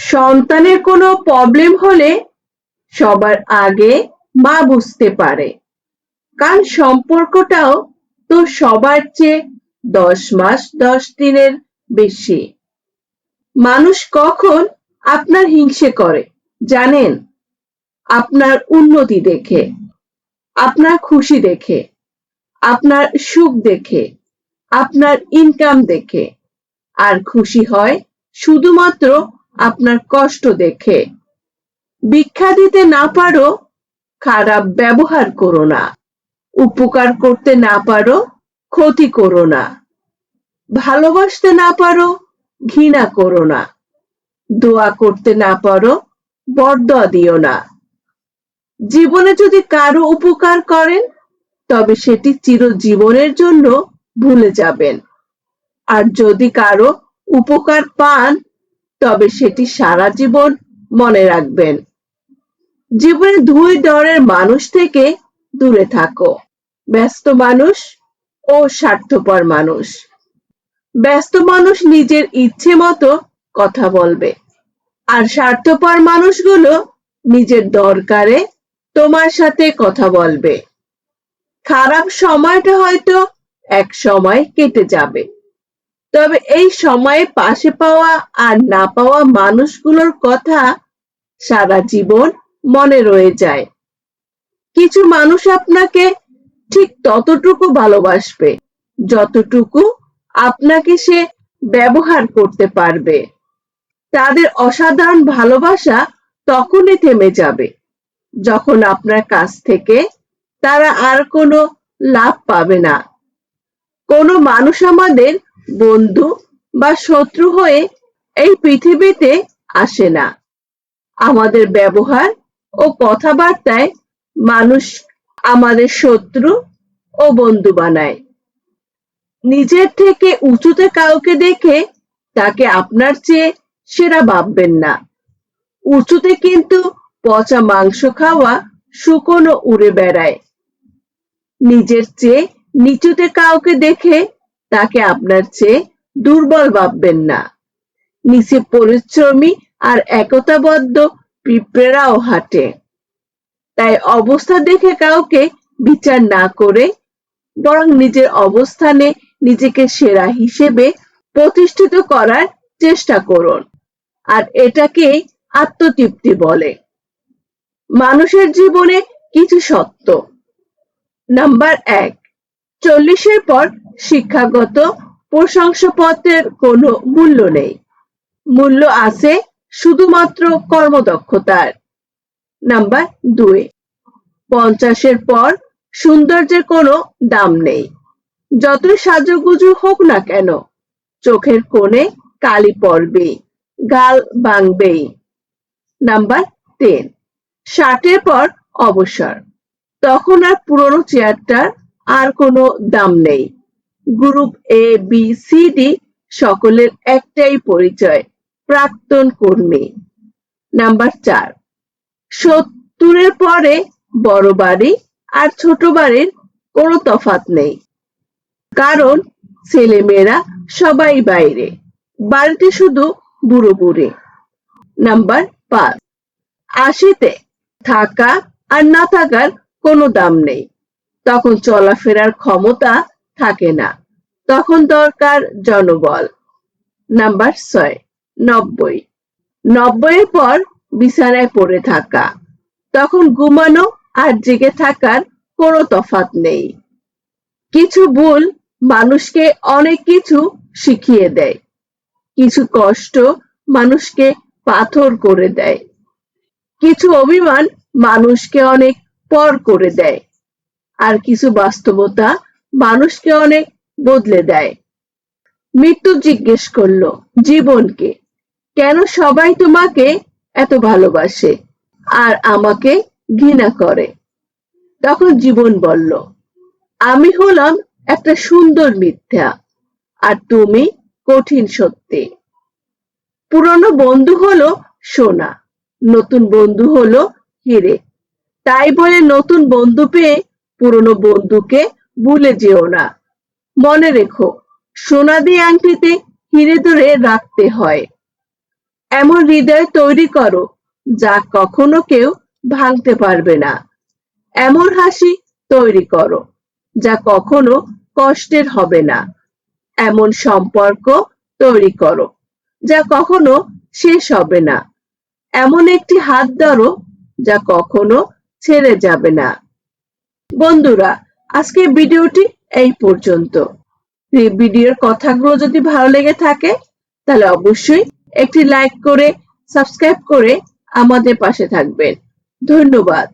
সন্তানের কোনো প্রবলেম হলে সবার আগে মা বুঝতে পারে, কারণ সম্পর্কটাও তো সবার চেয়ে 10 মাস 10 দিনের বেশি। মানুষ কখন আপনার হিংসে করে জানেন? আপনার উন্নতি দেখে, আপনার খুশি দেখে, আপনার সুখ দেখে, আপনার ইনকাম দেখে, আর খুশি হয় শুধুমাত্র আপনার কষ্ট দেখে। ভিক্ষা দিতে না পারো, খারাপ ব্যবহার করো না। উপকার করতে না পারো, ক্ষতি করো না। ভালোবাসতে না পারো, ঘৃণা করো না। দোয়া করতে না পারো, বরদোয়া দিও না। জীবনে যদি কারো উপকার করেন, তবে সেটি চিরজীবনের জন্য ভুলে যাবেন। আর যদি কারো উপকার পান, তবে সেটি সারা জীবন মনে রাখবেন। জীবনে দুই ধরনের মানুষ থেকে দূরে থাকো, ব্যস্ত মানুষ ও স্বার্থপর মানুষ। ব্যস্ত মানুষ নিজের ইচ্ছে মতো কথা বলবে, আর স্বার্থপর মানুষগুলো নিজের দরকারে তোমার সাথে কথা বলবে। খারাপ সময়টা হয়তো এক সময় কেটে যাবে, তবে এই সময়ে পাশে পাওয়া আর না পাওয়া মানুষগুলোর কথা সারা জীবন মনে রয়ে যায়। কিছু মানুষ আপনাকে ঠিক ততটুকু ভালোবাসবে যতটুকু আপনাকে সে ব্যবহার করতে পারবে। তাদের অসাধারণ ভালোবাসা তখনই থেমে যাবে যখন আপনার কাছ থেকে তারা আর কোনো লাভ পাবে না। কোনো মানুষ আমাদের বন্ধু বা শত্রু হয়ে এই পৃথিবীতে আসে না। আমাদের ব্যবহার ও কথাবার্তায় মানুষ আমাদের শত্রু ও বন্ধু বানায়। নিজের থেকে উঁচুতে কাউকে দেখে তাকে আপনার চেয়ে সেরা ভাববেন না। উঁচুতে কিন্তু পচা মাংস খাওয়া শুকনো উড়ে বেড়ায়। নিজের চেয়ে নিচুতে কাউকে দেখে তাকে আপনার চেয়ে দুর্বল ভাববেন না। নিচে পরিশ্রমী আর একতাবদ্ধ পিঁপড়েরাও হাঁটে। তাই অবস্থা দেখে কাউকে বিচার না করে বরং নিজের অবস্থানে নিজেকে সেরা হিসেবে প্রতিষ্ঠিত করার চেষ্টা করুন। আর এটাকেই আত্মতৃপ্তি বলে। মানুষের জীবনে কিছু সত্য। নাম্বার 1, 40-এর পর শিক্ষাগত প্রশংসাপত্রের কোনো মূল্য নেই। মূল্য আছে শুধুমাত্র কর্মদক্ষতার। নাম্বার 2, 50-এর পর সৌন্দর্যের কোনো দাম নেই। যতই সাজুগুজু হোক না কেন, চোখের কোণে কালি পড়বেই, গাল ভাঙবেই। নাম্বার 3, 60-এর পর অবসর। তখন আর পুরনো চেয়ারটার আর কোনো দাম নেই। Group A B C D সকলের একটাই পরিচয়, প্রাক্তন কর্মী। নাম্বার 4, 70-এর পরে বড় বাড়ি আর ছোট বাড়ির কোনো তফাৎ নেই, কারণ ছেলেমেয়েরা সবাই বাইরে, বাড়িতে শুধু বুড়ো বুড়ি। নাম্বার 5, 80-তে থাকা আর না থাকার কোনো দাম নেই। তখন চলাফেরার ক্ষমতা থাকে না, তখন দরকার জনবল। নাম্বার 6, 90, 90-এর পর বিছানায় পড়ে থাকা। তখন ঘুমানো আর জেগে থাকার কোনো তফাৎ নেই। কিছু ভুল মানুষকে অনেক কিছু শিখিয়ে দেয়। কিছু কষ্ট মানুষকে পাথর করে দেয়। কিছু অভিমান মানুষকে অনেক পর করে দেয়। আর কিছু বাস্তবতা মানুষকে অনেক বদলে দেয়। মৃত্যু জিজ্ঞেস করলো জীবনকে, কেন সবাই তোমাকে এত ভালোবাসে আর আমাকে ঘৃণা করে? তখন জীবন বলল, আমি হলাম একটা সুন্দর মিথ্যা, আর তুমি কঠিন সত্যি। পুরনো বন্ধু হলো সোনা, নতুন বন্ধু হলো হিরে। তাই বলে নতুন বন্ধু পেয়ে পুরনো বন্ধুকে ভুলে যেও না। মনে রেখো, সোনা দিয়ে আংটিতে হিরে ধরে রাখতে হয়। এমন হৃদয় তৈরি করো যা কখনো কেউ ভাঙতে পারবে না। এমন হাসি তৈরি করো যা কখনো কষ্টের হবে না। এমন সম্পর্ক তৈরি করো যা কখনো শেষ হবে না। এমন একটি হাত ধরো যা কখনো ছেড়ে যাবে না। বন্ধুরা, আজকের ভিডিওটি এই পর্যন্ত। এই ভিডিওর কথাগুলো যদি ভালো লেগে থাকে তাহলে অবশ্যই একটি লাইক করে সাবস্ক্রাইব করে আমাদের পাশে থাকবেন। ধন্যবাদ।